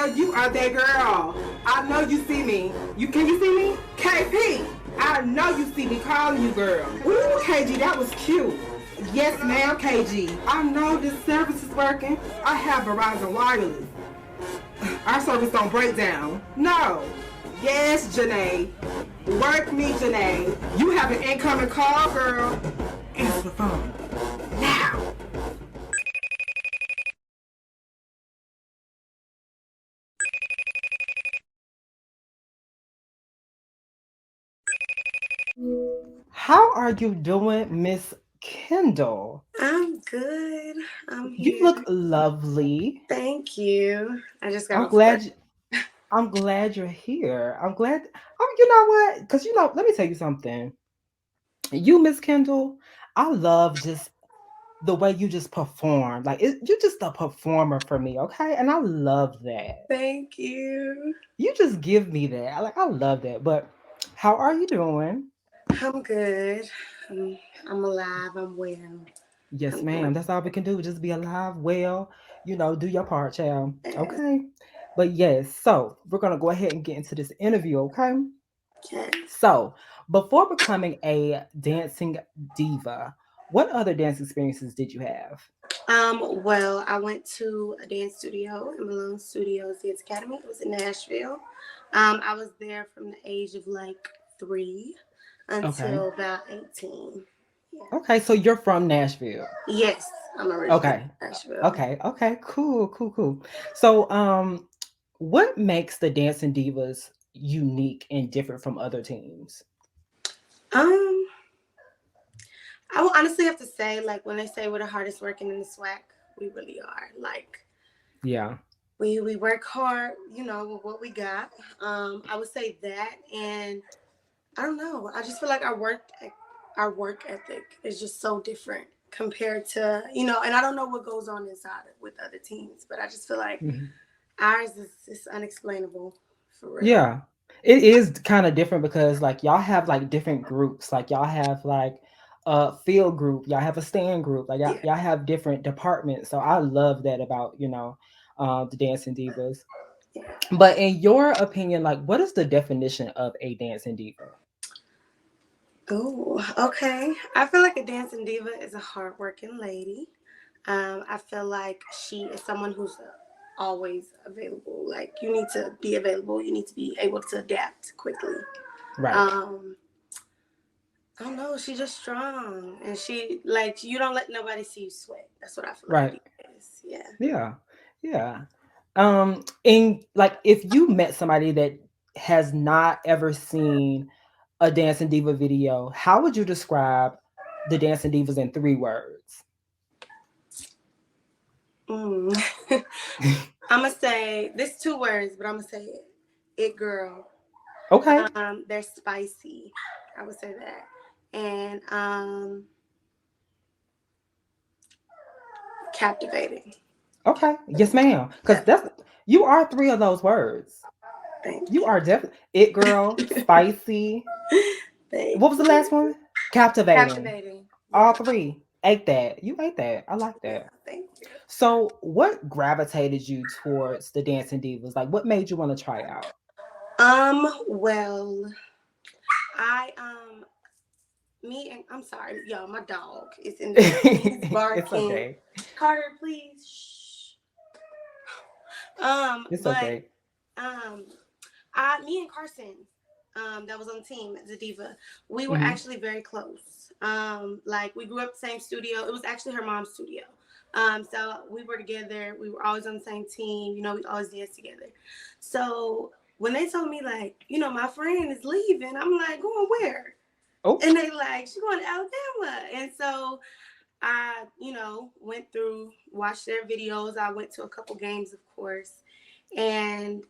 know you are that girl. I know you see me. Can you see me? KP. I know you see me calling you, girl. Ooh, KG, that was cute. Yes, ma'am, KG. I know this service is working. I have Verizon Wireless. Our service don't break down. No. Yes, Janae. Work me, Janae. You have an incoming call, girl. Answer the phone. Now. How are you doing, Miss Kyndall? I'm good. I'm You here. look lovely. Thank you. I just got I'm off work. glad. I'm glad you're here. I'm glad. Oh, you know what? Because let me tell you something. You, Miss Kendall, I love just the way you just perform. Like you're just a performer for me, okay? And I love that. Thank you. You just give me that. I love that. But how are you doing? I'm good. I'm, I'm alive. I'm well. Yes, I'm doing ma'am. That's all we can do. Just be alive, well, do your part, child. yes. Okay. But yes, so we're gonna go ahead and get into this interview, okay? Yes. So before becoming a dancing diva, what other dance experiences did you have? Well, I went to a dance studio in Malone Studios Dance Academy. It was in Nashville. I was there from the age of like 3 Okay. until about 18. Yeah. Okay, so you're from Nashville. Yes, I'm originally Okay. from Nashville. Okay. Cool, cool, cool. So what makes the dancing divas unique and different from other teams? Um, I will honestly have to say, like, when they say we're the hardest working in the SWAC, we really are. Like, Yeah. we work hard, with what we got. I would say that, and I don't know. I just feel like our work ethic is just so different compared to and I don't know what goes on inside with other teams, but I just feel like Mhm. ours is unexplainable for real. Yeah. It is kind of different because like y'all have like different groups. Like y'all have like a field group, y'all have a stand group, like y'all, Yeah. y'all have different departments. So I love that about, the dancing divas. Yeah. But in your opinion, like what is the definition of a dancing diva? Oh, okay. I feel like a dancing diva is a hardworking lady. I feel like she is someone who's always available. Like you need to be available. You need to be able to adapt quickly. Right. Um, I don't know. She's just strong, and she like you don't let nobody see you sweat. That's what I feel like a Right. diva is. Yeah. Yeah. Yeah. And like if you met somebody that has not ever seen a dancing diva video, how would you describe the dancing divas in 3 words? Mm. I'm gonna say this 2 words, but I'm gonna say it. It girl. Okay. They're spicy. I would say that, and captivating. Okay. Yes, ma'am. Because that's Definitely. you are 3 of those words. Thank You you. are definitely it girl, spicy. Thank What was the last you. one? Captivating. Captivating. All Yeah. three. Ate that. You ate that. I like Yeah. that. Thank you. So what gravitated you towards the dancing divas? Like what made you want to try out? Well, I me and I'm sorry, y'all, my dog is in the back. He's It's barking. okay. Carter, please. Shh. It's But okay. um me and Carson, that was on the team as a diva, we were Hmm. actually very close. Like we grew up the same studio. It was actually her mom's studio. So we were together. We were always on the same team. We always danced together. So when they told me like, my friend is leaving, I'm like, going where? Oh, And they like, she's going to Alabama. And so I, went through, watched their videos. I went to a couple games, of course, and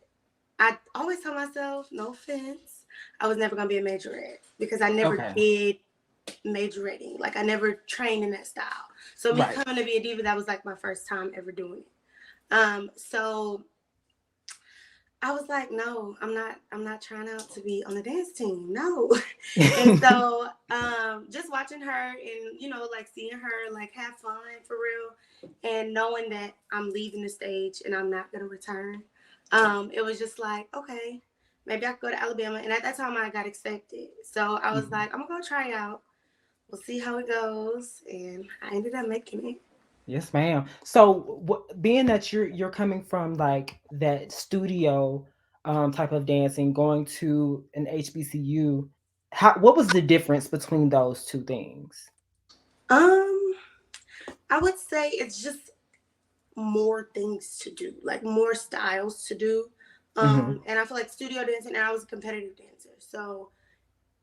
I always tell myself, no offense, I was never gonna be a majorette because I never okay. did majoretting. Like I never trained in that style. So me Right. coming to be a diva, that was like my first time ever doing it. So I was like, no, I'm not trying out to be on the dance team. No. And so just watching her and like seeing her like have fun for real and knowing that I'm leaving the stage and I'm not gonna return. It was just like, okay, maybe I could go to Alabama. And at that time, I got accepted. So I was Mhm. like, I'm going to go try out. We'll see how it goes. And I ended up making it. Yes, ma'am. So, being that you're coming from like that studio type of dancing, going to an HBCU, what was the difference between those two things? Um, I would say it's just more things to do, like more styles to do. Hmm. And I feel like studio dancing, and I was a competitive dancer. So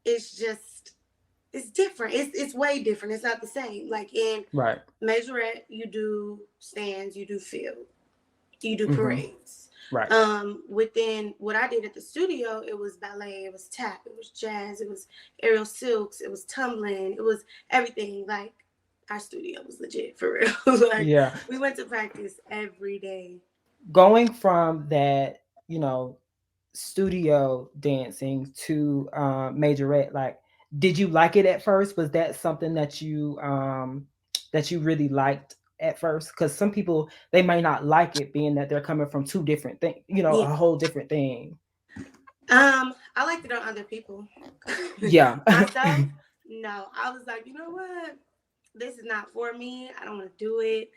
it's just, it's different. It's way different. It's not the same. Like in Right. Majorette, you do stands, you do field, you do Hmm. parades. Right. Within what I did at the studio, it was ballet, it was tap, it was jazz, it was aerial silks, it was tumbling, it was everything. Like our studio was legit for real. Like Yeah. we went to practice every day. Going from that, you know, studio dancing to majorette, like, did you like it at first? Was that something that you really liked at first? Because some people, they might not like it, being that they're coming from two different things, you know, Yeah. a whole different thing. I liked it on other people. Yeah. Myself, no. I was like, you know what? This is not for me. I don't want to do it.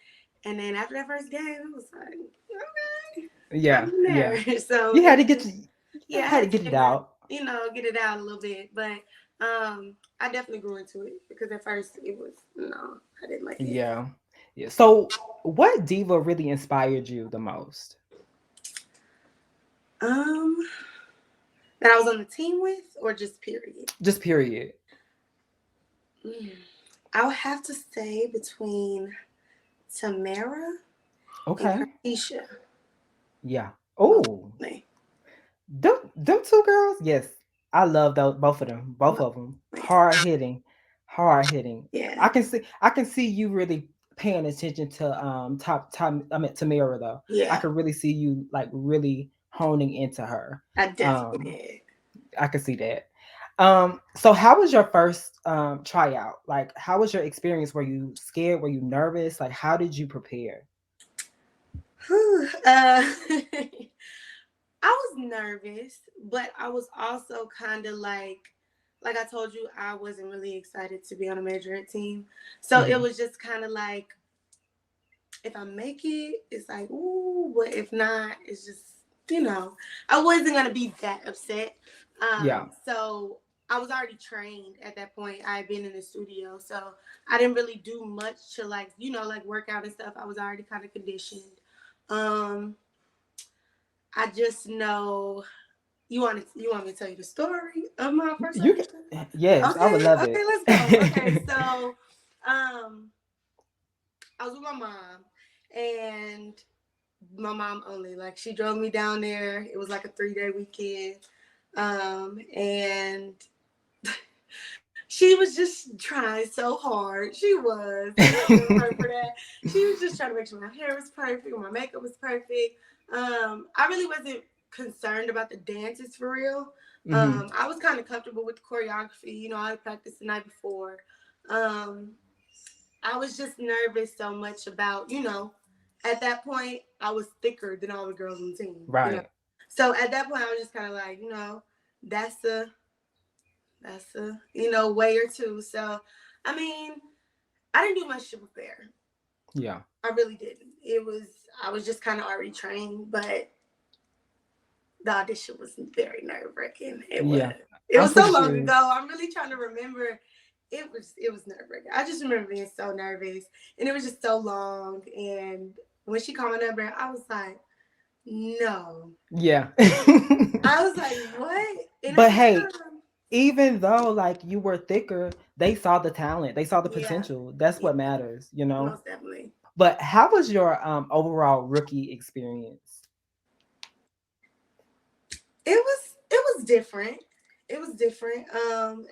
And then after that first game, I was like, okay, Yeah, I'm in yeah. there. So You it had to was get just, to, yeah, I had to had to get it get my, out. get it out a little bit. But I definitely grew into it because at first it was, no, I didn't like it. Yeah. Yeah. So, what diva really inspired you the most? Um, that I was on the team with or just period? Just period. Mm. I would have to say between Tamara and Okay. Cartesia. Yeah. Most Oh, definitely. them two girls. Yes, I love those, both of them. Both Most of them definitely. hard hitting, hard hitting. Yeah. I can see you really paying attention to top. I mean Tamara though. I Yeah. could really see you like really honing into her. I definitely Um, did. I could see that. So how was your first tryout? Like, how was your experience? Were you scared? Were you nervous? Like, how did you prepare? Whew. I was nervous, but I was also kind of like I told you, I wasn't really excited to be on a major team. So it Hmm. was just kind of like, if I make it, it's like, ooh, but if not, it's just, I wasn't going to be that upset. Yeah. So I was already trained at that point. I had been in the studio. So I didn't really do much to like work out and stuff. I was already kind of conditioned. Um, I just know you want me to tell you the story of my first You ever can, time? yes, I would Okay, love okay, it. let's go. Okay, so um I was with my mom and my mom only. Like she drove me down there. It was like a 3-day weekend. And she was just trying so hard. She was, and I love her for that. She was just trying to make sure my hair was perfect, my makeup was perfect. I really wasn't concerned about the dances for real. Hmm. I was kind of comfortable with the choreography. I practiced the night before. Um, I was just nervous so much about, at that point, I was thicker than all the girls on the team. Right. So at that point, I was just kind of like, that's a way or two. So, I mean, I didn't do much to prepare. Yeah. I really didn't. I was just kind of already trained, but the audition was very nerve wracking. It was. Yeah. It I'm was pretty so long sure. ago. I'm really trying to remember. It was nerve wracking. I just remember being so nervous, and it was just so long. And when she called my number, I was like, no. Yeah. I was like, what? And at But the hey, time, even though like you were thicker, they saw the talent, they saw the yeah, potential. That's yeah, what matters, you know. most definitely. But how was your overall rookie experience? It was different. It was different.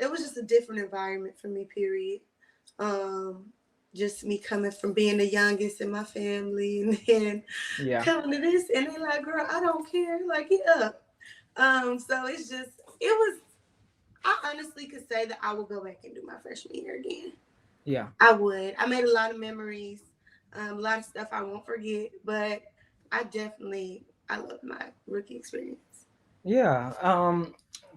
It was just a different environment for me. Period. Um, just me coming from being the youngest in my family, and then Yeah. coming to this, and they're like, "Girl, I don't care. Like, get up." So it's just it was. I honestly could say that I would go back and do my freshman year again. Yeah. I would. I made a lot of memories, a lot of stuff I won't forget, but I definitely I love my rookie experience. Yeah.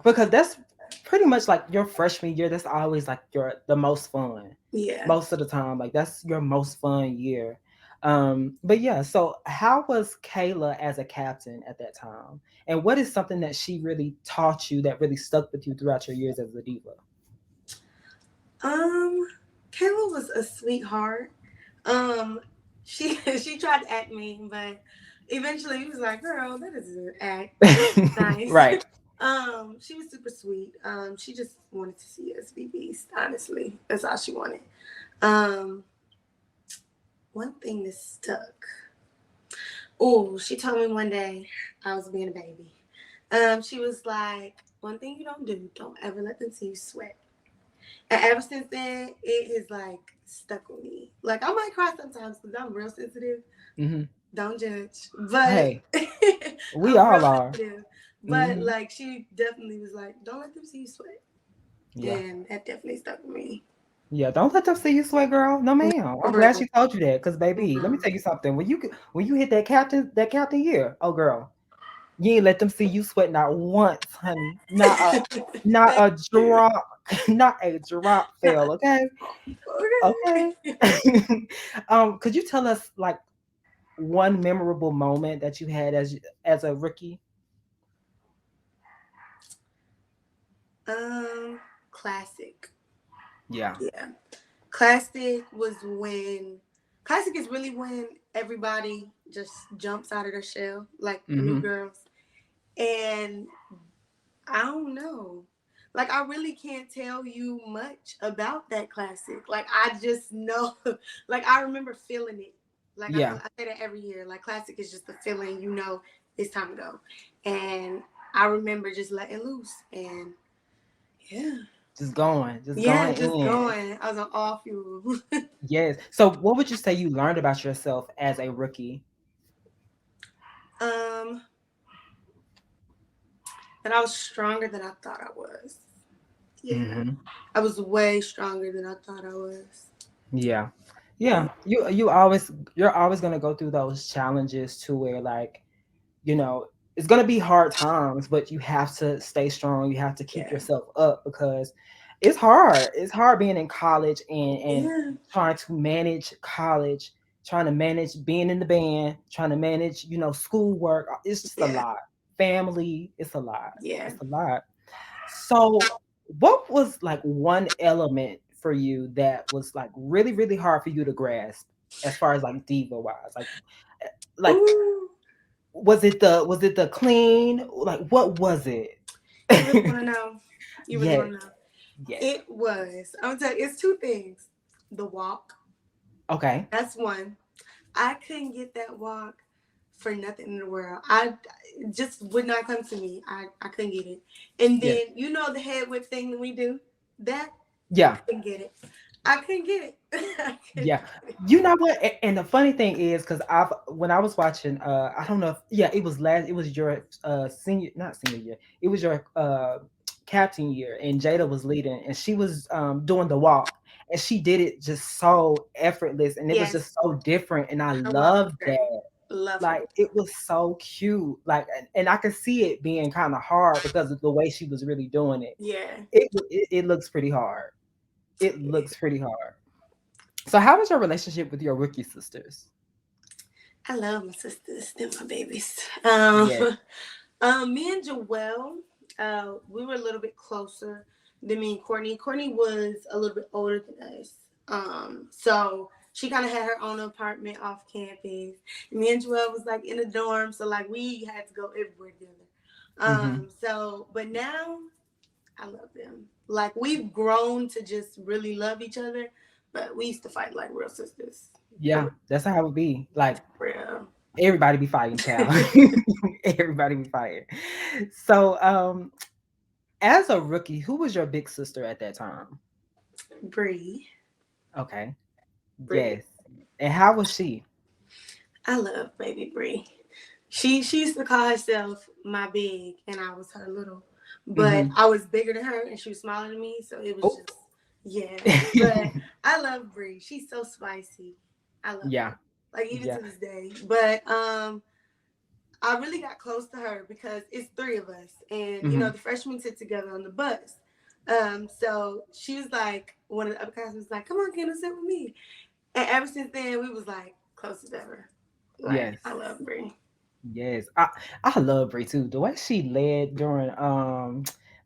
Because that's pretty much like your freshman year. That's always like your the most fun. Yeah. Most of the time, like that's your most fun year. But yeah, so how was Kayla as a captain at that time? And what is something that she really taught you that really stuck with you throughout your years as a diva? Um, Kayla was a sweetheart. Um, she she tried to act mean, but eventually he was like, "Girl, that isn't act. That's nice." Right. She was super sweet. She just wanted to see us be beast. Honestly, that's all she wanted. Um, one thing that stuck. Oh, she told me one day I was being a baby. She was like, "One thing you don't do, don't ever let them see you sweat." And ever since then, it is like stuck with me. Like I might cry sometimes because I'm real sensitive. Hmm. Don't judge, but Hey, we I'm real all are. sensitive. But Hmm. like she definitely was like, "Don't let them see you sweat," Yeah. and that definitely stuck with me. Yeah, don't let them see you sweat, girl. No, No, ma'am. I'm for glad real. she told you that, cause baby, let me Mhm. tell you something. When you hit that captain year, oh girl, you ain't let them see you sweat not once, honey. Not Thank a you. drop, not a drop fell. Okay, okay. Okay. Could you tell us like one memorable moment that you had as a rookie? Um, classic. Yeah. Yeah. Classic was when classic is really when everybody just jumps out of their shell, like the new Mm-hmm. girls. And I don't know. Like I really can't tell you much about that classic. Like I just know like I remember feeling it. Like Yeah. I say that every year. Like classic is just the feeling, you know, it's time to go. And I remember just letting loose and yeah. Just Yeah, going just in. going. I was on all fuel. Yes. So, what would you say you learned about yourself as a rookie? um and I was stronger than I thought I was. Yeah. Mm-hmm. I was way stronger than I thought I was. Yeah. Yeah. Yeah. You're always gonna go through those challenges to where like, you know, it's gonna be hard times, but you have to stay strong. You have to keep Yeah. yourself up because it's hard. It's hard being in college and Yeah. trying to manage college, trying to manage being in the band, trying to manage, schoolwork. It's just a Yeah. lot. Family, it's a lot. Yeah. It's a lot. So, what was like one element for you that was like really, really hard for you to grasp as far as like diva wise? Like Ooh. was it the clean? Like what was it? You really want to know? You really Yes, want to know? yes. It was. I'm telling you, it's two things. The walk. Okay. That's one. I couldn't get that walk for nothing in the world. I it just would not come to me. I couldn't get it. And Yes. then you know the head whip thing that we do. That Yeah. couldn't get it. I couldn't get it. I couldn't Yeah. get it. You know what? And the funny thing is, because when I was watching, I don't know if, yeah, it was your senior, not senior year, it was your captain year, and Jada was leading, and she was doing the walk, and she did it just so effortless, and it was Yes, just so different, and I her walk was loved great. that. Love her Like walk. it was so cute, like, and I could see it being kind of hard because of the way she was really doing it. Yeah. It looks pretty hard. It looks pretty hard. So, how was your relationship with your rookie sisters? I love my sisters. They're my babies. Yes. Me and Joelle, we were a little bit closer than me and Courtney. Courtney was a little bit older than us. So she kind of had her own apartment off campus. Me and Joelle was like in a dorm, so like we had to go everywhere together. Hmm. But now I love them. Like we've grown to just really love each other, but we used to fight like real sisters. For Yeah, that's how it would be. Like real. everybody be fighting, child. Everybody be fighting. So, as a rookie, who was your big sister at that time? Bree. Okay. Bree. Yes. And how was she? I love baby Bree. She used to call herself my big and I was her little. But Hmm. I was bigger than her and she was smaller than me, so it was Oh. just yeah. But I love Bree. She's so spicy. I love Yeah. her. Like even Yeah. to this day. But I really got close to her because it's three of us, and Hmm. the freshmen sit together on the bus. So she was like, one of the upperclassmen was like, "Come on, Kyndall, sit with me." And ever since then, we was like close as ever. Like, Yes. I love Brie. Yes, I love Brie too. The way she led during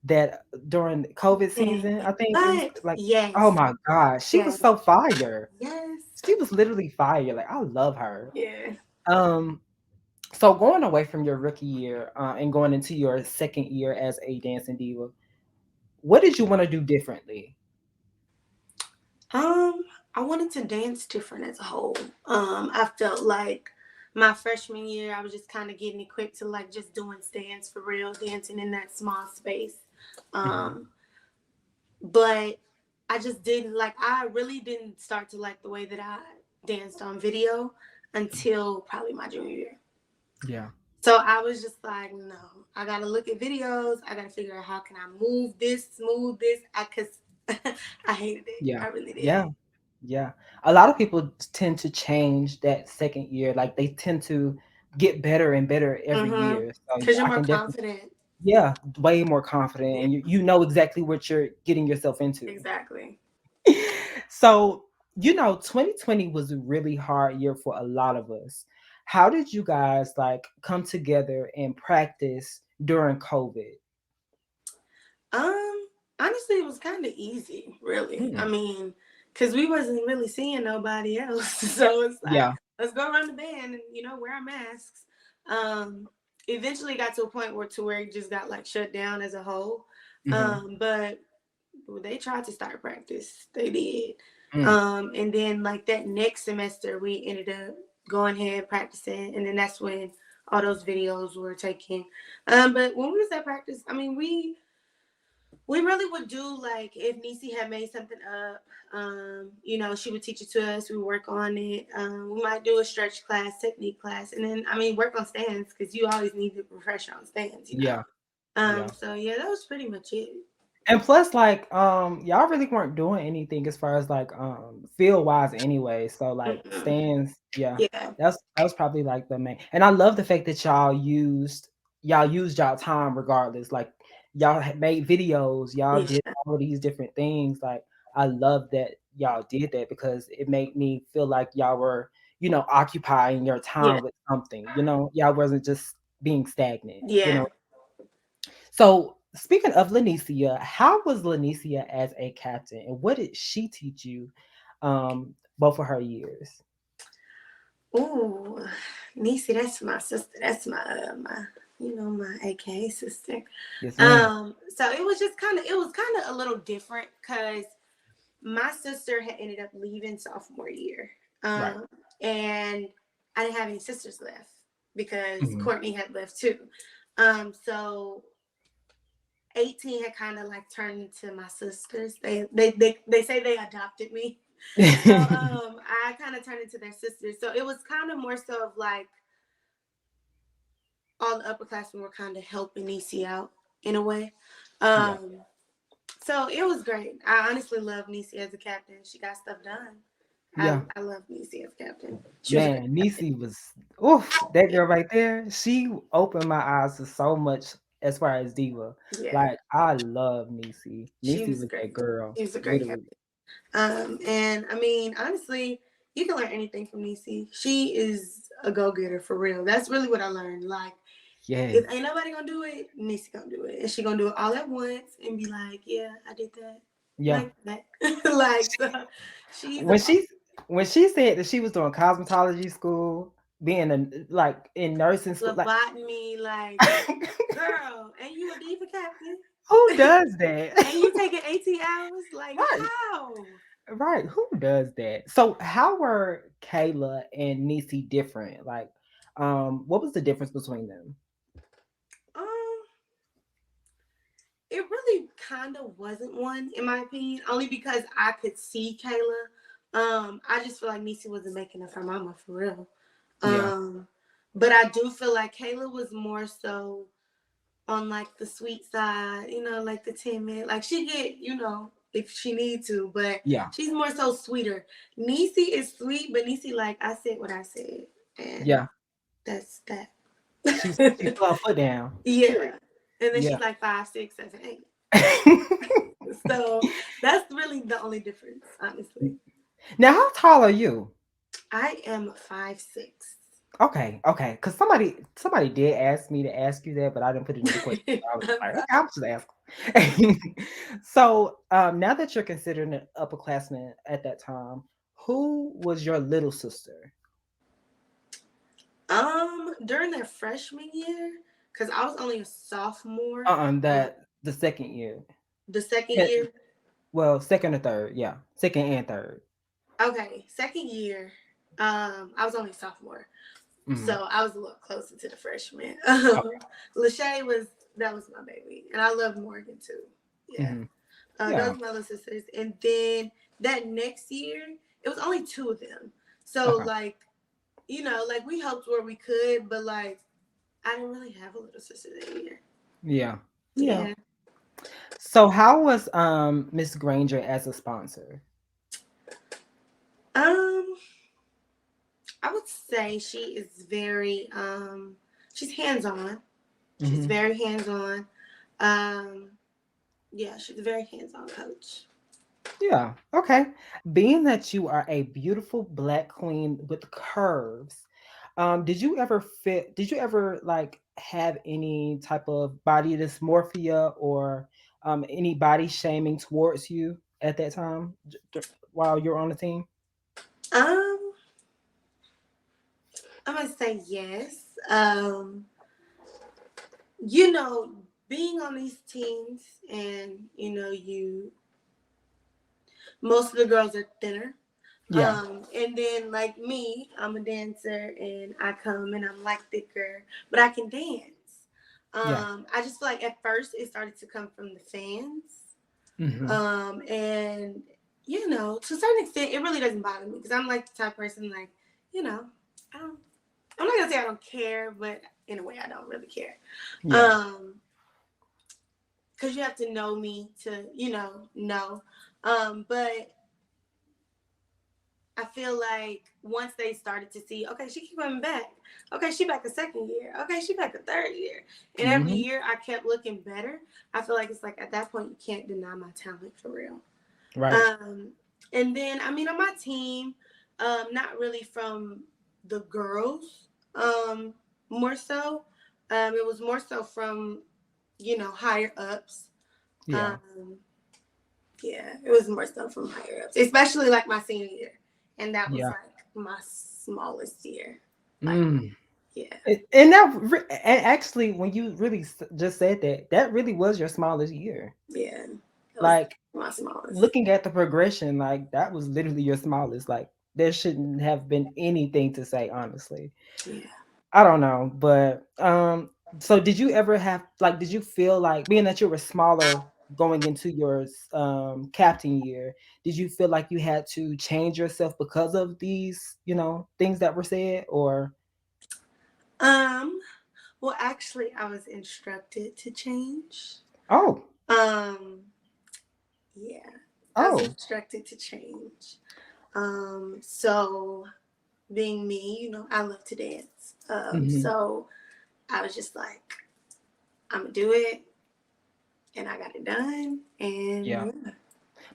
that during COVID Dang. season, I think it was But like, oh yes, my gosh, she was yes, so fire. yes, She was literally fire. Like I love her. yeah. Um, so going away from your rookie year and going into your second year as a dancing diva, what did you want to do differently? Um, I wanted to dance different as a whole. I felt like my freshman year, I was just kind of getting equipped to like just doing stands for real, dancing in that small space. Hmm. Um, but I just didn't like. I really didn't start to like the way that I danced on video until probably my junior year. Yeah, So I was just like, no, I gotta look at videos. I gotta figure out how can I move this, smooth this. Cause I hated it. yeah, I really did. yeah. Yeah. A lot of people tend to change that second year. Like they tend to get better and better every Mm-hmm. year. So Cause you're I more can definitely, confident. yeah, way more confident Yeah, and you know exactly what you're getting yourself into. exactly. So, 2020 was a really hard year for a lot of us. How did you guys like come together and practice during COVID? Um, Honestly, it was kind of easy, really. I Hmm. mean, cause we wasn't really seeing nobody else, so it's like Yeah. let's go around the band and wear our masks. Um, Eventually got to a point where it just got like shut down as a whole. Hmm. But they tried to start practice. They did. Mm. And then like that next semester, we ended up going ahead practicing, and then that's when all those videos were taken. But when we was at practice, I mean, we really would do like if Nisi had made something up, she would teach it to us. We work on it. We might do a stretch class, technique class, and then I mean work on stands because you always need to refresh on stands. Yeah. Yeah. So yeah, that was pretty much it. And plus, like, y'all really weren't doing anything as far as like field wise anyway. So like Mm-mm. stands, yeah, Yeah, that was probably like the main. And I love the fact that y'all used y'all time regardless. Like y'all had made videos, y'all did yeah, all of these different things. Like I love that y'all did that because it made me feel like y'all were, occupying your yeah, time with something. Y'all wasn't just being stagnant. yeah. So, speaking of Lanicia, how was Lanicia as a captain, and what did she teach you, both of her years? Ooh, Nisi, that's my sister. That's my AKA sister. Yes, ma'am. So it was kind of a little different because my sister had ended up leaving sophomore year. Right. And I didn't have any sisters left because Mhm. Courtney had left too. So 18 had kind of like turned into my sisters. They say they adopted me. So I kind of turned into their sisters. So it was kind of more so of like all the upperclassmen were kind of helping Nisi out in a way. Yeah. Um, so it was great. I honestly love Nisi as a captain. She got stuff done. Yeah. I love Nisi as captain. She was a great Man, captain. Nisi was oof, that girl right there. She opened my eyes to so much as far as diva. Yeah, Like I love Nisi. she Nisi was was that great. girl, She was a great literally. captain. And I mean, honestly, you can learn anything from Nisi. She is a go getter for real. That's really what I learned. Like, if Yes. ain't nobody gonna do it, Nisi gonna do it, and she gonna do it all at once and be like, "Yeah, I did that." Yeah. Like that. Like so, she's a when boss. she when she said that she was doing cosmetology school, being like in nursing school, like Phlebotomy, like, girl, and you a diva captain, who does that? and you taking 18 hours, like Right, how? right. Who does that? So how were Kayla and Nisi different? Like, what was the difference between them? Um, it really kind of wasn't one, in my opinion, only because I could see Kayla. I just feel like Nisi wasn't making up her mama for real. Yeah, Um, but I do feel like Kayla was more so on like the sweet side, like the timid. Like she get, if she need to, but yeah, she's more so sweeter. Nisi is sweet, but Nisi like I said what I said, and yeah. that's that. She put her foot down. Yeah. And then Yeah. she's like 5, 6, 7, 8. So that's really the only difference, honestly. Now, how tall are you? I am 5'6". Okay, okay. Because somebody did ask me to ask you that, but I didn't put it in the question. So I was like, okay, I'm just asking. So, now that you're considering an upperclassman at that time, who was your little sister? During their freshman year, because I was only a sophomore. Uh, That the second year. the second Yeah, year, well, second or third, yeah, second and third. okay, second year, I was only a sophomore, Hmm. so I was a little closer to the freshman. Okay. Lachey was my baby, and I love Morgan too. Yeah, Hmm. those Yeah. are my little sisters. And then that next year, it was only two of them. So Okay. like, like we helped where we could, but like I didn't really have a little sister that year. Yeah. Yeah. Yeah. So how was Miss Granger as a sponsor? Um, I would say she is very she's hands on. She's Hmm. very hands on. Um, yeah, she's a very hands on coach. Yeah. Okay. Being that you are a beautiful black queen with curves, did you ever like have any type of body dysmorphia or any body shaming towards you at that time while you're on the team? Um, I'm gonna say yes. You know, being on these teams and you most of the girls are thinner. Yeah. And then like me, I'm a dancer and I come and I'm like thicker, but I can dance. Yeah. I just feel like at first it started to come from the fans. Hmm. And to a certain extent, it really doesn't bother me because I'm like the type of person like, you know, I don't, I'm not gonna say I don't care, but in a way I don't really care. Yeah. Um, because you have to know me to, know. But I feel like once they started to see, okay, she keep coming back. Okay, she back a second year. Okay, she back a third year. And every Hmm. year I kept looking better. I feel like it's like at that point you can't deny my talent for real. Right. Um, and then I mean on my team, not really from the girls, more so. It was more so from, higher ups. Yeah. Um, yeah, it was more so from higher ups, especially like my senior year, and that was Yeah. like my smallest year. Like, Mm. yeah, And and actually, when you really just said that, that really was your smallest year. yeah, it was Like my smallest. looking at the progression, like that was literally your smallest. Like there shouldn't have been anything to say, honestly. Yeah. I don't know, but so did you ever have like did you feel like being that you were smaller going into your captain year, did you feel like you had to change yourself because of these, things that were said or Um. Well, actually, I was instructed to change. oh, Um. Yeah, I was oh. instructed to change. So being me, I love to dance. Mhm. So I was just like, I'm gonna do it, and I got it done, and Yeah. yeah.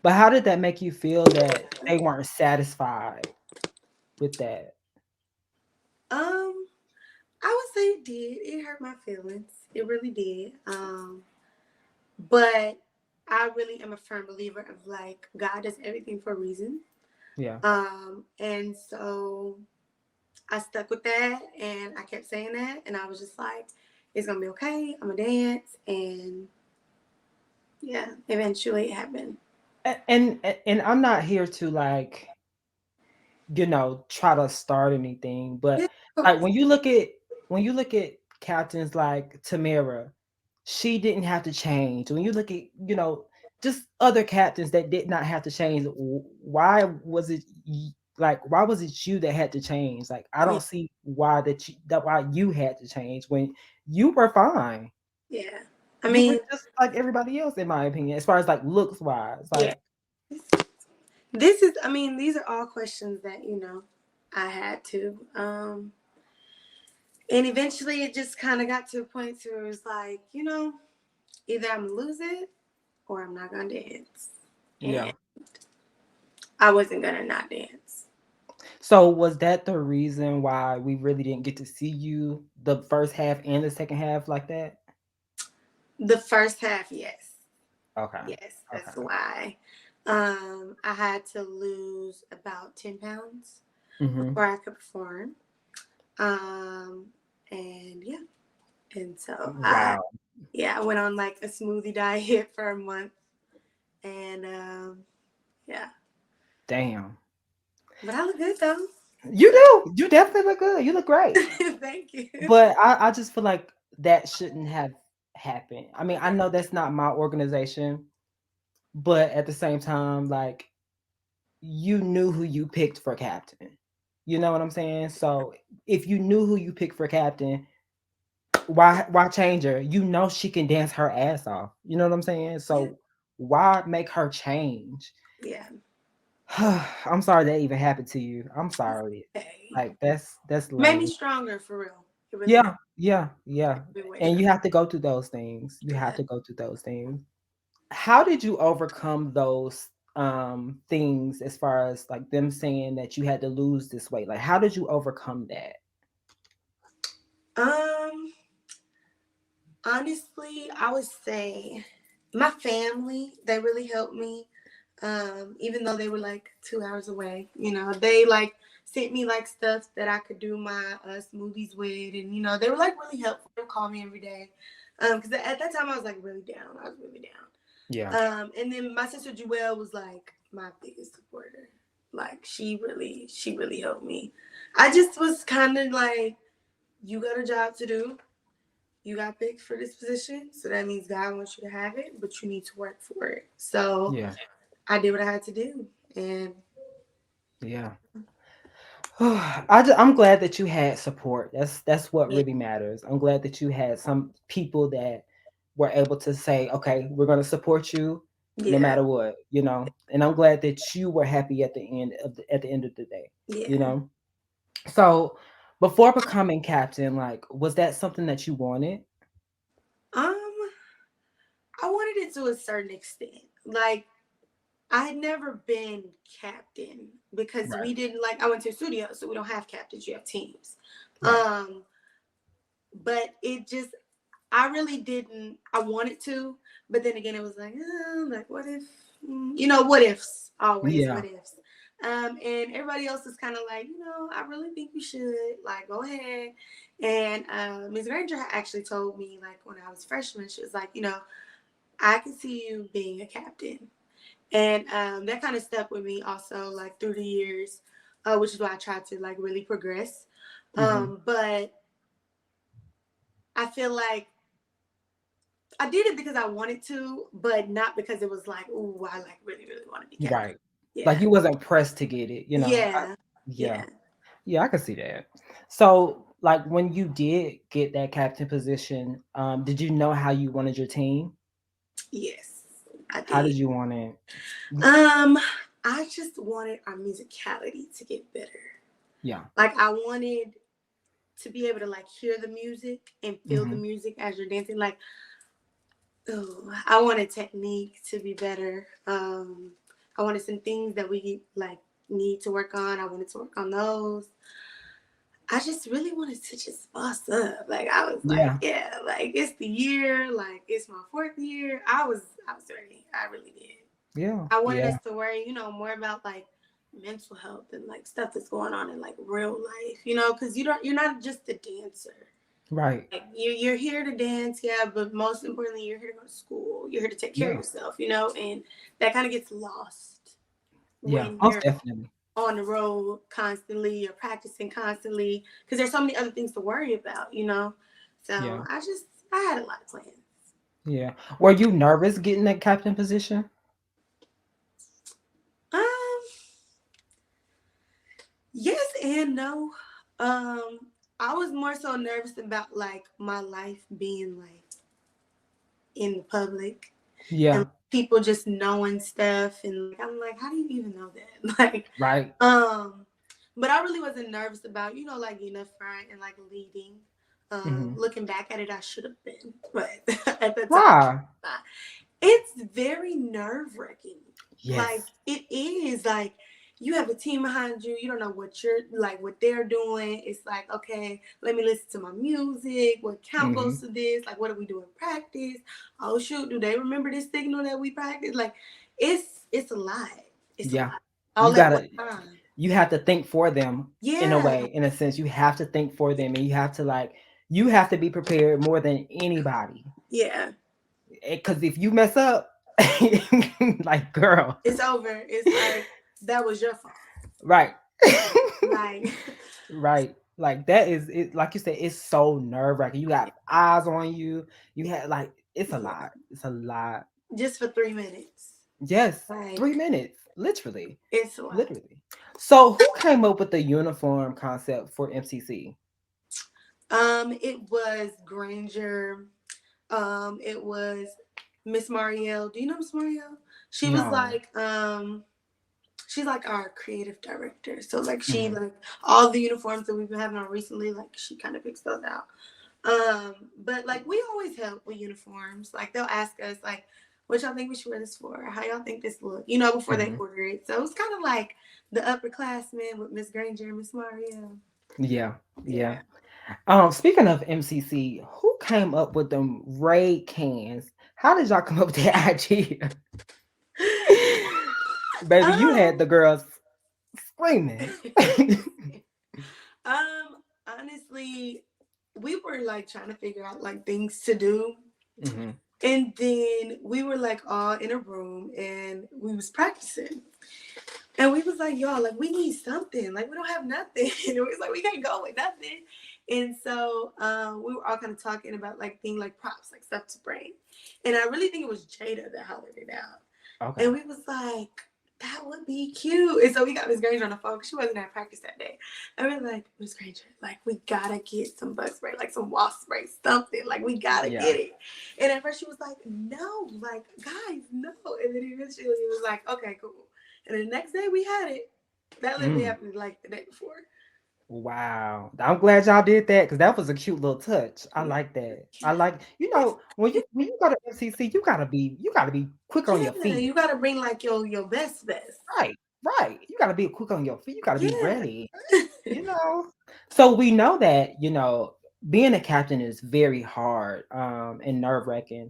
But how did that make you feel that they weren't satisfied with that? Um, I would say it did. It hurt my feelings. It really did. But I really am a firm believer of like God does everything for a reason. Yeah. And so I stuck with that and I kept saying that and I was just like, it's gonna be okay. I'm gonna dance and yeah, eventually it happened. And I'm not here to like try to start anything. Yeah, But of like course. when you look at captains like Tamara, she didn't have to change. When you look at just other captains that did not have to change, why was it you that had to change? Like I Yeah, don't see why you had to change when you were fine. yeah. I You were mean, just like everybody else, in my opinion, as far as like looks wise. yeah. Like These are all questions that, I had to. And eventually it just kind of got to a point where it was like, either I'm gonna lose it or I'm not gonna dance. Yeah. And I wasn't gonna not dance. So was that the reason why we really didn't get to see you the first half and the second half like that? The first half, yes. Okay. Yes, Okay. that's why. I had to lose about 10 pounds Mm-hmm. before I could perform. Um, and yeah. And so Wow. I went on like a smoothie diet for a month. And yeah. Damn. But I look good though. You do. You definitely look good. You look great. Thank you. But I just feel like that shouldn't have happened. I mean, I know that's not my organization, but at the same time, like you knew who you picked for captain. You know what I'm saying? So if you knew who you picked for captain, why change her? You know she can dance her ass off. You know what I'm saying? Yeah. So why make her change? Yeah. I'm sorry that even happened to you. I'm sorry. Hey. Like that's Made me lame. stronger for real. It really did. Yeah, yeah, yeah. Made me way And stronger. you have to go through those things. You have Yeah. to go through those things. How did you overcome those things as far as like them saying that you had to lose this weight? Like how did you overcome that? Um, Honestly, I would say my family, they really helped me. Even though they were like 2 hours away, they like sent me like stuff that I could do my smoothies with, and they were like really helpful. They would call me every day. Because at that time I was like really down. I was really down. Yeah. And then my sister Jewel was like my biggest supporter. Like she really helped me. I just was kind of like, you got a job to do. You got picked for this position, so that means God wants you to have it, but you need to work for it. So Yeah. I did what I had to do, and Yeah. I'm glad that you had support. That's what yeah, really matters. I'm glad that you had some people that were able to say, "Okay, we're going to support you no yeah, matter what," you know. And I'm glad that you were happy at the end of at the end of the day, you yeah. know. So, before becoming captain, like, was that something that you wanted? Um, I wanted it to a certain extent. Like I had never been captain because Right. we didn't like. I went to a studio, so we don't have captains. You have teams. Right. Um, but it just I really didn't. I wanted to, but then again, it was like what if? What ifs always Yeah. what ifs. And everybody else is kind of like, I really think you should like go ahead. And Ms. Granger actually told me like when I was freshman, she was like, I can see you being a captain, and that kind of stuck with me also like through the years, which is why I tried to like really progress. Hmm. But I feel like I did it because I wanted to, but not because it was like, ooh, I like really, really want to be captain. Right. Like Yeah. you wasn't pressed to get it, you know. Yeah. Yeah. Yeah. Yeah, I can see that. So, like when you did get that captain position, did you know how you wanted your team? Yes, I How did. did you want it? Um, I just wanted our musicality to get better. Yeah. Like I wanted to be able to like hear the music and feel the Hmm. music as you're dancing. Like, oh, I wanted technique to be better. I wanted some things that we like need to work on. I wanted to work on those. I just really wanted to just boss up. Like I was like, Yeah. yeah, like it's the year, like it's my fourth year. I was ready. I really did. Yeah. I wanted Yeah. us to worry, more about like mental health and like stuff that's going on in like real life, because you're not just a dancer. Right. Like you're here to dance, yeah, but most importantly, you're here to go to school. You're here to take care of Yeah. yourself, and that kind of gets lost Yeah. when Most you're definitely. on the road constantly or practicing constantly because there's so many other things to worry about. So Yeah. I had a lot of plans. Yeah. Were you nervous getting that captain position? Um, yes and no. Um, I was more so nervous about like my life being like in the public and Yeah. people just knowing stuff and like I'm like, how do you even know that? Like, Right. um, but I really wasn't nervous about, like getting up front and like leading. Hmm. Looking back at it, I should have been, but at the time, Why? it's very nerve wracking. Like Yes. it is like you have a team behind you. You don't know what you're like, what they're doing. It's like, okay, let me listen to my music. What count Hmm. goes to this? Like, what do we do in practice? Oh shoot, do they remember this signal that we practice? Like, it's a lot. It's a Yeah. lot. You All at one gotta. time. You have to think for them in a Yeah, way, in a sense. You have to think for them, and you have to like. You have to be prepared more than anybody. yeah. Because if you mess up, like girl, It's over. It's like that was your fault. right. Like, Right. Like that is it, like you said, it's so nerve wracking. You got eyes on you. You had like it's a yeah, lot. It's a lot. just for 3 minutes. Yes. Like, 3 minutes. Literally. it's a lot. Literally. So who came up with the uniform concept for MCC? It was Granger. It was Miss Marielle. Do you know Miss Marielle? She was No. like, she's like our creative director. So like she Hmm. like all the uniforms that we've been having on recently, like she kind of picks those out. But like we always help with uniforms. Like they'll ask us like, what y'all think we should wear this for? How y'all think this look? You know, before they Hmm. order it. So it's kind of like the upperclassmen with Miss Granger and Miss Marielle. Yeah. Yeah. Yeah. Speaking of MCC, who came up with them raid cans? How did y'all come up with that idea? Baby, you had um, the girls screaming. honestly, we were like trying to figure out like things to do. Hmm. And then we were like all in a room and we was practicing. And we was like, y'all, like we need something. Like we don't have nothing. And it was like we can't go with nothing. And so we were all kind of talking about like things like props, like stuff to bring. And I really think it was Jada that hollered it out. Okay. And we was like, that would be cute. And so we got Miss Granger on the phone because she wasn't at practice that day. And we were like, Miss Granger, like we gotta get some bug spray, like some wasp spray, something. Like we gotta Yeah. get it. And at first she was like, no, like guys, no. And then eventually it was like, okay, cool. And the next day we had it. That literally Mm. happened like the day before. Wow. I'm glad y'all did that because that was a cute little touch. I like that. I like when you go to MCC, you gotta be quick on your Yeah, feet. you gotta bring like your best. Right. Right. You gotta be quick on your feet. You gotta be Yeah. ready. You know. So we know that, being a captain is very hard, and nerve wracking.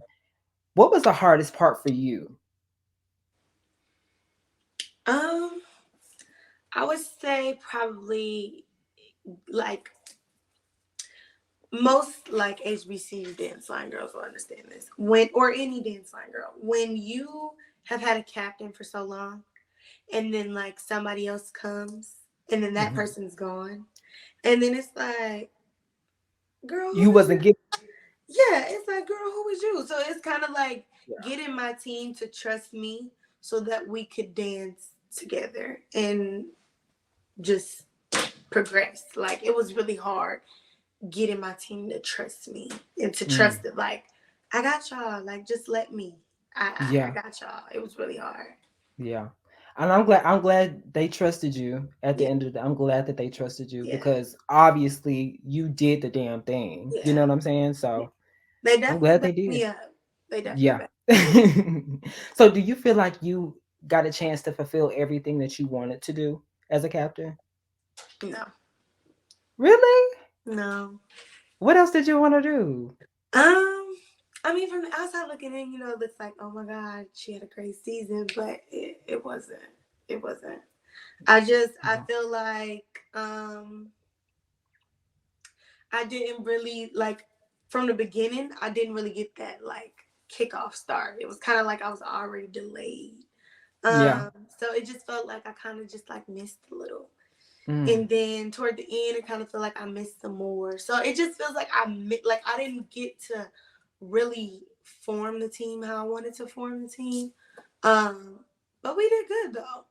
What was the hardest part for you? um, I would say probably like most like HBCU dance line girls will understand this. When or any dance line girl, when you have had a captain for so long, and then like somebody else comes, and then that Mhm. person's gone, and then it's like, girl, who You was wasn't you? getting. Yeah, it's like, girl, who was you? So it's kind of like Yeah. getting my team to trust me so that we could dance together and just progress. Like it was really hard getting my team to trust me and to Mm. trust it. Like, I got y'all. Like, just let me. I Yeah. got y'all. It was really hard. Yeah. And I'm glad they trusted you at the Yeah, end of the day. I'm glad that they trusted you yeah, because obviously you did the damn thing. You yeah. know what I'm saying? Yeah. So They I'm definitely glad they backed did. me up. They definitely Yeah. backed So do you feel like you got a chance to fulfill everything that you wanted to do as a captain? me. No, Really? no. What else did you want to do? I mean, from the outside looking in, it looks like, oh my God, she had a great season, but it wasn't. It wasn't. I Yeah. feel like I didn't really like from the beginning. I didn't really get that like kickoff start. It was kind of like I was already delayed. Yeah. So it just felt like I kind of just like missed a little, Mm. and then toward the end, it kind of felt like I missed some more. So it just feels like like I didn't get to really form the team how I wanted to form the team. Um, but we did good though.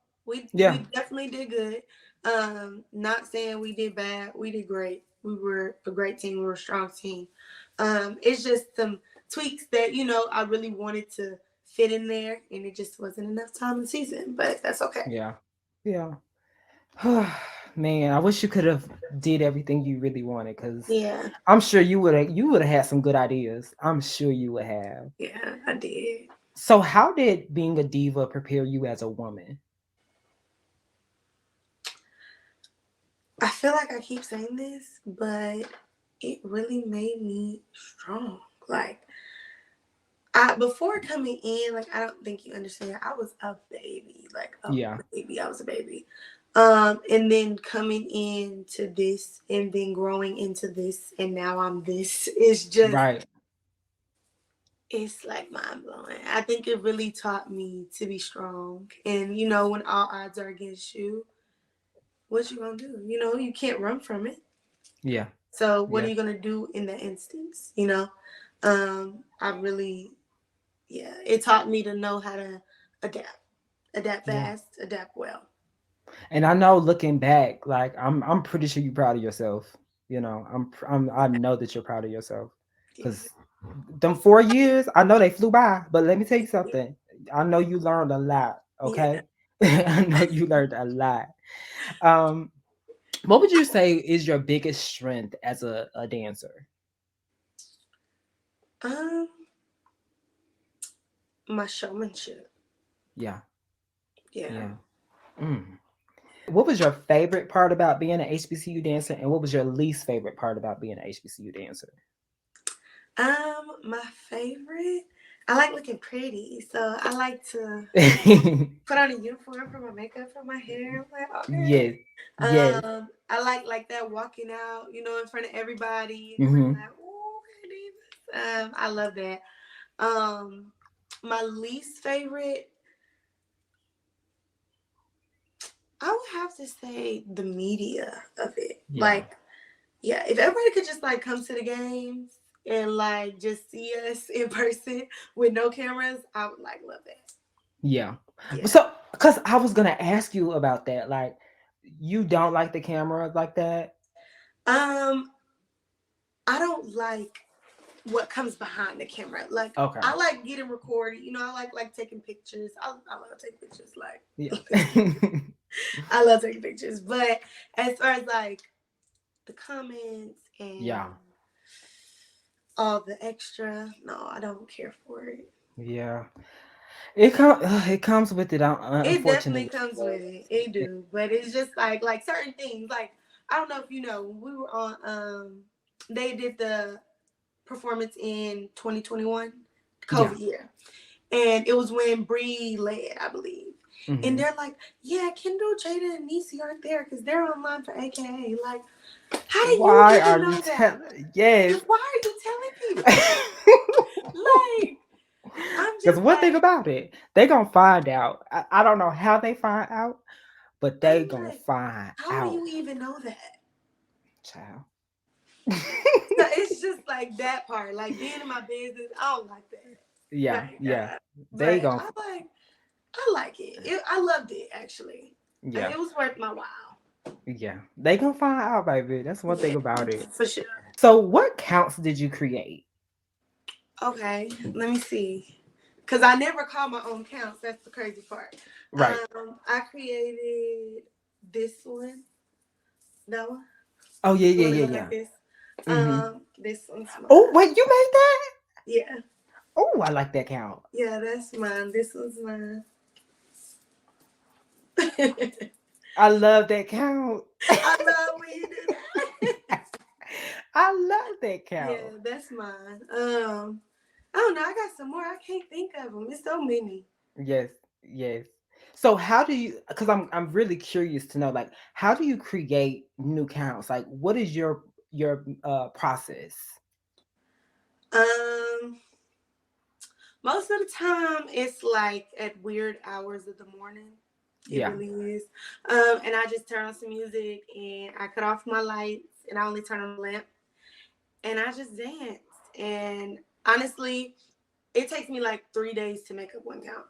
Yeah. We definitely did good. Not saying we did bad. We did great. We were a great team. We were a strong team. It's just some tweaks that I really wanted to fit in there, and it just wasn't enough time in the season. But that's okay. Yeah. Yeah. Man, I wish you could have did everything you really wanted, because Yeah, I'm sure you would have had some good ideas. I'm sure you would have. yeah, I did. So how did being a diva prepare you as a woman? I feel like I keep saying this, but it really made me strong. Like I before coming in, like I don't think you understand. I was a baby, like a Yeah, baby. I was a baby. And then coming into this and then growing into this and now I'm this is just right. it's like mind blowing. I think it really taught me to be strong. And you know, when all odds are against you, what you gonna do? You know, you can't run from it. Yeah, So what are yeah, you gonna do in that instance? You know, I really, yeah, it taught me to know how to adapt, adapt yeah. fast, adapt well. And I know looking back, like I'm pretty sure you're proud of yourself. I know that you're proud of yourself, Yeah, because them 4 years, I know they flew by. But let me tell you yeah, something. I know you learned a lot. yeah. Okay, I know you learned a lot. Um, what would you say is your biggest strength as a dancer? Um, my showmanship. Yeah, Yeah. yeah. Mm. What was your favorite part about being an HBCU dancer, and what was your least favorite part about being an HBCU dancer? My favorite. I like looking pretty, so I like to put on a uniform for my makeup, for my hair. I'm like, okay. Yes, yes. I like that walking out, you know, in front of everybody and everybody Hmm. like, oh, okay, Divas. I love that. Um, my least favorite, I would have to say the media of it. Yeah, Like, yeah, if everybody could just like come to the games and like just see us in person with no cameras, I would like love that. yeah. Yeah. So, because I was gonna ask you about that, like, you don't like the camera like that? Um, I don't like what comes behind the camera. Like Okay. I like getting recorded. You know, I like taking pictures. I love taking pictures. Yeah. Like I love taking pictures. But as far as like the comments and Yeah, all the extra, no, I don't care for it. yeah. It comes with it, It definitely unfortunately. comes with it. It do. But it's just like certain things. Like I don't know if you know, when we were on they did the performance in 2021, Yeah. COVID year. And it was when Bree led, I believe. And Hmm. they're like, yeah, Kyndall, Jada, and Niecy aren't there because they're online for AKA. Like, how do you Why even are you know that? telling? Yes. Why are you telling people? Like, I'm Because just one thing like, about it, they gonna find out. I don't know how they find out, but they I'm gonna like, find how do out, you even know that? child. So it's just like that part, like being in my business. I don't like that. Yeah, Like, yeah. They but gonna, I like it. I loved it actually. yeah, It was worth my while. yeah. They gonna find out, baby. That's one thing Yeah, about it. for sure. So, what counts did you create? Okay, let me see. Cause I never call my own counts. That's the crazy part. Right. I created this one. That one. Oh yeah, The yeah, one that yeah, look like yeah. this. Mm-hmm. This one's Oh mine. wait, you made that? Yeah, Oh, I like that count. yeah, that's mine. This one's mine. I I love that count. love when you do that. I love that Yeah, count. that's mine. I don't know. I got some more. I can't think of them. It's so many. Yes, yes. So how do you, because I'm really curious to know, like, how do you create new counts? Like, what is your process? Um, Most of the time, it's like at weird hours of the morning. It Yeah. really is. And I just turn on some music and I cut off my lights and I only turn on the lamp and I just dance. And honestly, it takes me like 3 days to make up one count.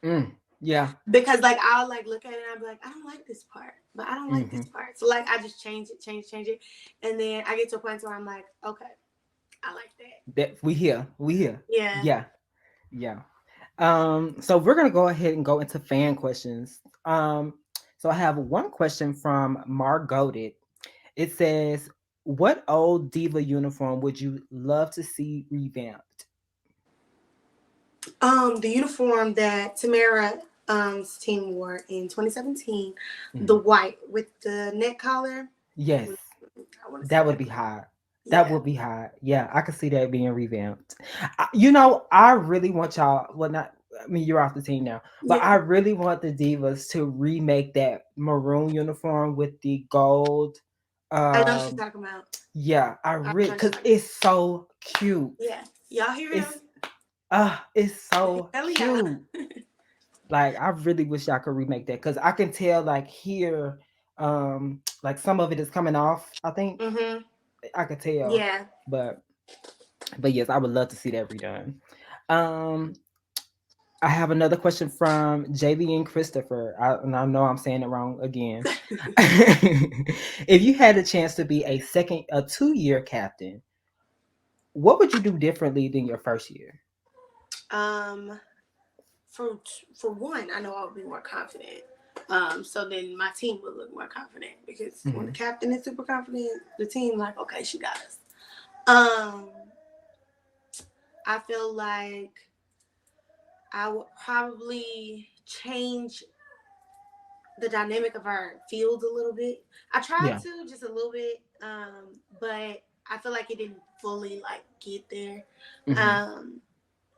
Mm, yeah. Because like I'll like look at it and I'll be like, I don't like this part, but I don't like Hmm. this part. So like I just change it. And then I get to a point where I'm like, okay, I like that. That we here. We here. Yeah. Yeah. Yeah. So we're gonna go ahead and go into fan questions. So I have one question from Margoted. It says, "What old diva uniform would you love to see revamped?" The uniform that Tamara's team wore in 2017, the Mhm. white with the neck collar. Yes, I want to see that would that. be hot. That Yeah. would be hot. Yeah, I could see that being revamped. You know, I really want y'all. Well, not. I mean, you're off the team now, but Yeah. I really want the Divas to remake that maroon uniform with the gold. I know what you're Um, talking about. yeah, I I really know what you're because talking it's so cute. about. Yeah. Y'all hear him? It's it's so Hell yeah. cute. Like I really wish I could remake that because I can tell like here, like some of it is coming off. I think Mm-hmm. I could tell, Yeah. but yes, I would love to see that redone. Um, I have another question from JV and Christopher. And I know I'm saying it wrong again. If you had a chance to be a 2-year captain, what would you do differently than your first year? Um, for for one, I know I would be more confident. So then my team would look more confident because when the Hmm. captain is super confident, the team like, okay, she got us. Um, I feel like I would probably change the dynamic of our field a little bit. I tried Yeah. to just a little bit, but I feel like it didn't fully like get there. Hmm. Um,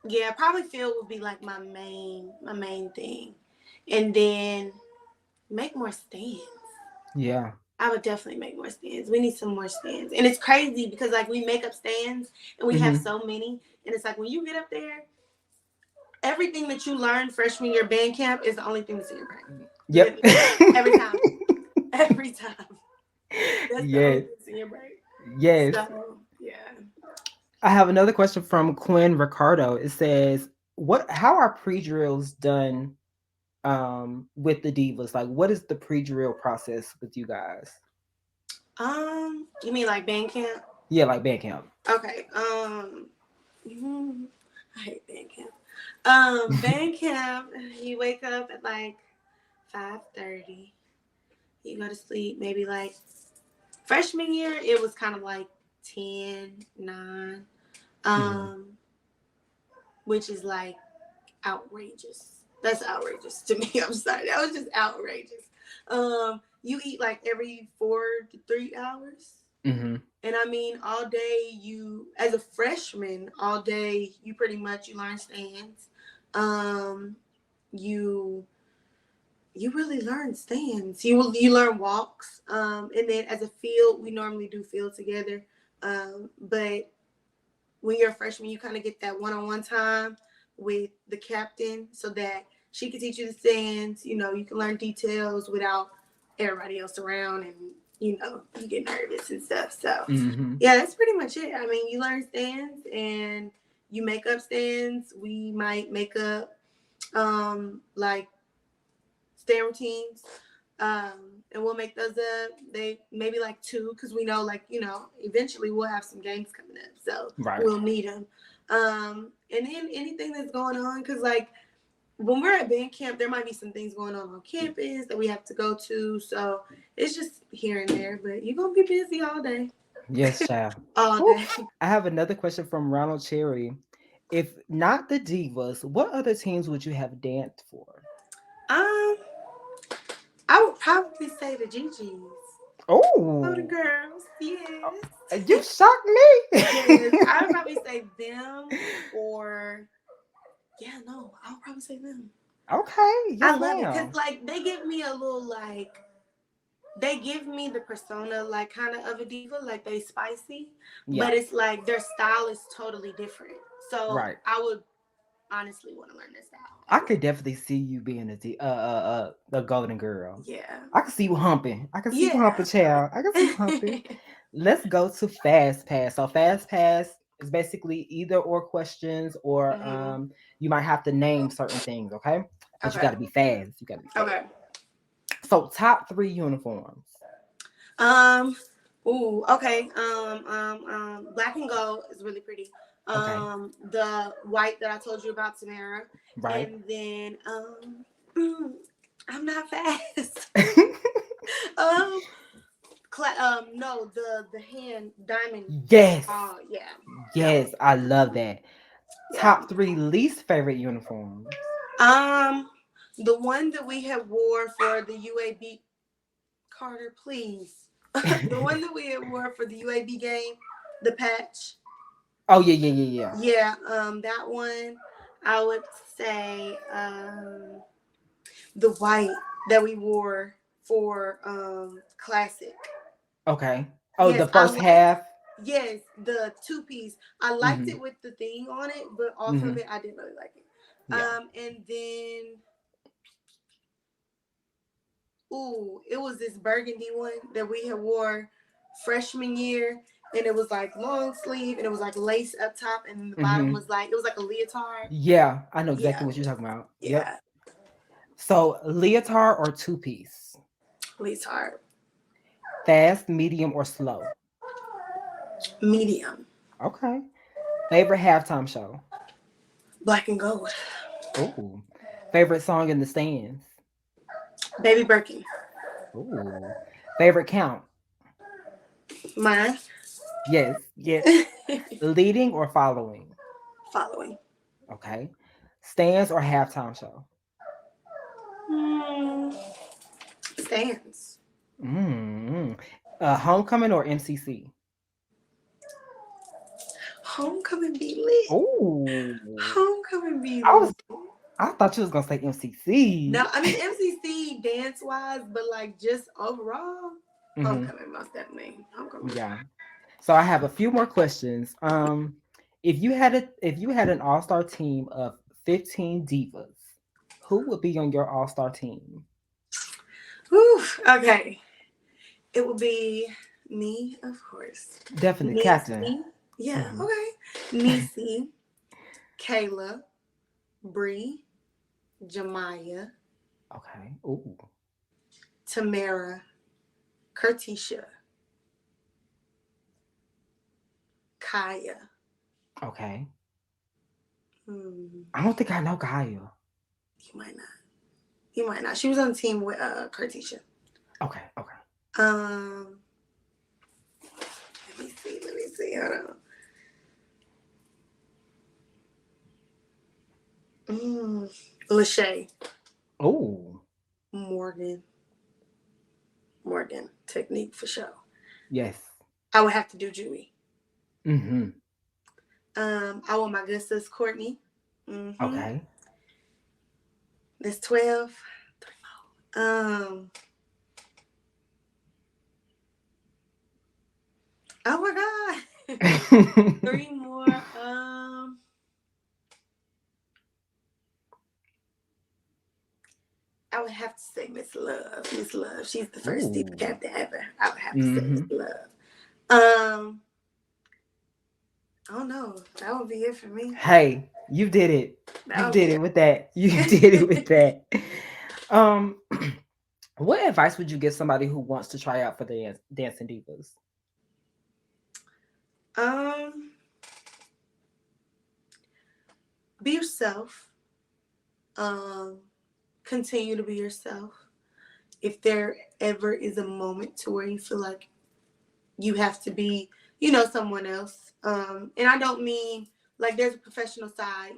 yeah, probably field would be like my main thing, and then make more stands. Yeah. I would definitely make more stands. We need some more stands, and it's crazy because like we make up stands and we have Hmm. so many, and it's like when you get up there, everything that you learned freshman year band camp is the only thing that's in your brain. Yep. Literally, every time, every time. That's the only Yes. thing that's in your brain. Yes. So yeah. I have another question from Quinn Ricardo. It says, "What? How are pre-drills done with the divas? Like, what is the pre-drill process with you guys?" You mean like band camp? Yeah, like band camp. Okay. I hate band camp. Band camp. You wake up at like 5:30. You go to sleep maybe like freshman year. It was kind of like 10, 9. Hmm. Um, which is like outrageous. That's outrageous to me. I'm sorry. That was just outrageous. You eat like every 4 to 3 hours. Hmm. And I mean, all day you, as a freshman, all day you pretty much you learn stands. Um, you you really learn stands. You learn walks. And then as a field, we normally do field together. But when you're a freshman, you kind of get that one-on-one time with the captain so that she can teach you the stands. You know, you can learn details without everybody else around and, you get nervous and stuff. So, Hmm. yeah, that's pretty much it. I mean, you learn stands and you make up stands. We might make up, like stand routines. And we'll make those up. They maybe like two because we know, like, eventually we'll have some games coming up, so Right. we'll need them. And then anything that's going on, because like when we're at band camp, there might be some things going on campus that we have to go to. So it's just here and there, but you're gonna be busy all day, Yes, child. all Whew. day. I have another question from Ronald Cherry. If not the divas, what other teams would you have danced for? Um, I would probably say the GGs. Oh, the Oh, girls, yes. you shocked me. Yes, I would probably say them or yeah, no, I would probably say them. Okay, yes, I love it because ma'am. like they give me a little like they give me the persona like kind of a diva, like they spicy, Yeah, but it's like their style is totally different. So right. I would honestly want to learn their style. I I would. could definitely see you being a golden girl. Yeah. I can see you humping. I can see you humping, Yeah. child. I can see you humping. Let's go to fast pass. So fast pass is basically either or questions, or hmm you might have to name certain things. Okay, but you got Okay. to be fast. You got to be fast. Okay. So top 3 uniforms. Um. Ooh. Okay. Black and gold is really pretty. Okay, The white that I told you about, Tamara, right. and then I'm not fast. um, No, the hand diamond. Yes. Oh yeah, that one. Yes, I love that. Yeah. Top three least favorite uniforms. Um, the one that we had wore for the UAB, Carter, please. The one that we had wore for the UAB game, the patch. Oh yeah, yeah, yeah, yeah. Yeah, that one. I would say the white that we wore for classic. Okay. Oh, Yes, the I first liked. half. Yes, the two piece. I liked Mm-hmm. it with the thing on it, but off of Mm-hmm. it, I didn't really like it. Yeah. And then ooh, it was this burgundy one that we had wore freshman year, and it was like long sleeve, and it was like lace up top, and the bottom Mm-hmm. was like it was like a leotard. Yeah, I know exactly Yeah, what you're talking about. Yep. yeah, So leotard or two piece? leotard, Fast, medium, or slow? medium, Okay. Favorite halftime show? black and gold, Ooh. Favorite song in the stands? baby Birkin, Ooh. Favorite count? mine, Yes, yes. Leading or following? following. Okay. Stands or halftime show? Hmm, stands. Mm. Homecoming or MCC? Homecoming be lit. Ooh. Homecoming be I was lit. I thought you was gonna say MCC. No, I mean MCC dance wise, but like just overall, Hmm. homecoming most definitely. Homecoming. Yeah. So I have a few more questions. If you had an all-star team of 15 divas, who would be on your all-star team? Whew, okay. It will be me, of course. Definitely captain. Niecy. Yeah, Hmm. okay. Niecy, Kayla, Bree, Jemiah, Okay. Ooh. Tamara, Kertisha, Kaya. Okay. Hmm, I don't think I know Gaia. you might not. You might not. She was on the team with Kertisha. Okay. Okay. Um, let me see. Let me see. Hold on. Lachey, Oh. Morgan, Morgan. Technique for sure. Yes. I would have to do Julie. Mm-hmm. I want my good sis Courtney. Okay. That's 12. Oh my God. Three more. I would have to say Miss Love. Miss Love. She's the first Diva Ooh. captain ever. I would have to say Miss Mm-hmm. Love. Um, I don't know. That would be it for me. Hey, you did it. You That would did be it with that. You did it with it. that. Um, what advice would you give somebody who wants to try out for the Dancing Divas? um, be yourself. Um, continue to be yourself. If there ever is a moment to where you feel like you have to be, someone else. And I don't mean like there's a professional side,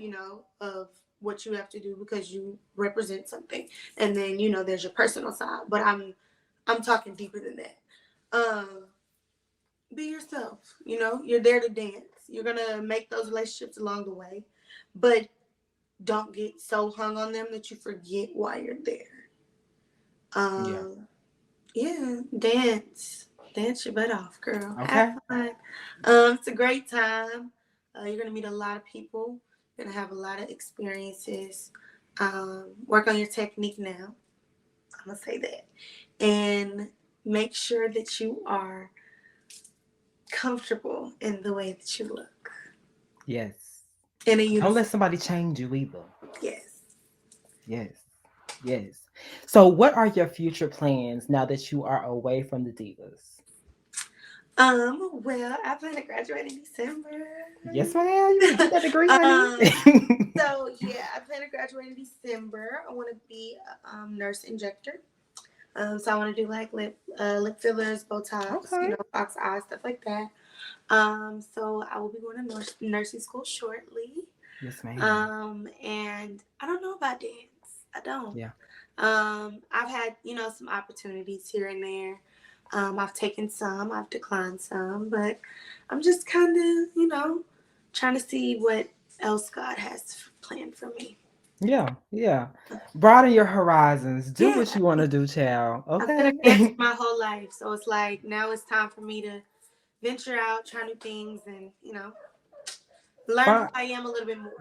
of what you have to do because you represent something. And then, there's your personal side. But I'm talking deeper than that. Um, be yourself, you're there to dance. You're gonna make those relationships along the way. But don't get so hung on them that you forget why you're there. Yeah. Yeah, dance your butt off, girl. Have Okay. fun. It's a great time. You're gonna meet a lot of people. You're gonna have a lot of experiences. Work on your technique now. I'm gonna say that, and make sure that you are comfortable in the way that you look Yes. in a Don't let uniform. somebody change you either. Yes. Yes. Yes. So, what are your future plans now that you are away from the Divas? Well, I plan to graduate in December. Yes, ma'am. You want to get that degree, honey? um, So yeah, I plan to graduate in December. I want to be a nurse injector. So I want to do like lip fillers, Botox, Okay. fox eyes, stuff like that. So I will be going to nursing school shortly. Yes, ma'am. And I don't know about dance. I don't. Yeah. I've had, some opportunities here and there. I've taken some, I've declined some, but I'm just kind of, trying to see what else God has planned for me. Yeah. Yeah. Broaden your horizons. Do Yeah, what you want to do, child. I've been a Okay. dancer my whole life, so it's like now it's time for me to venture out, try new things, and learn who Fine. I am a little bit more.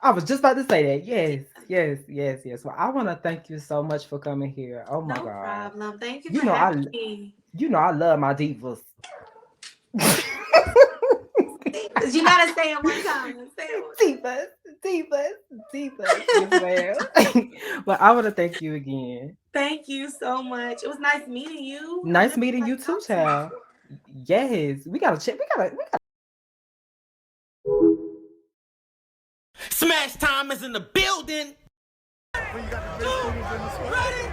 I was just about to say that. Yeah, Yes. Yes. Yes. Yes. Well, I want to thank you so much for coming here. Oh my no God. problem. Thank you You for know having I. me. You know I love my divas. You gotta say it one time. Say it one time. Divas, divas, divas. Yes, ma'am. Well, I want to thank you again. Thank you so much. It was nice meeting you. I Nice never meeting like you too, talked to you child. before. Yes, we gotta check. We gotta. Smash time is in the building. Ready?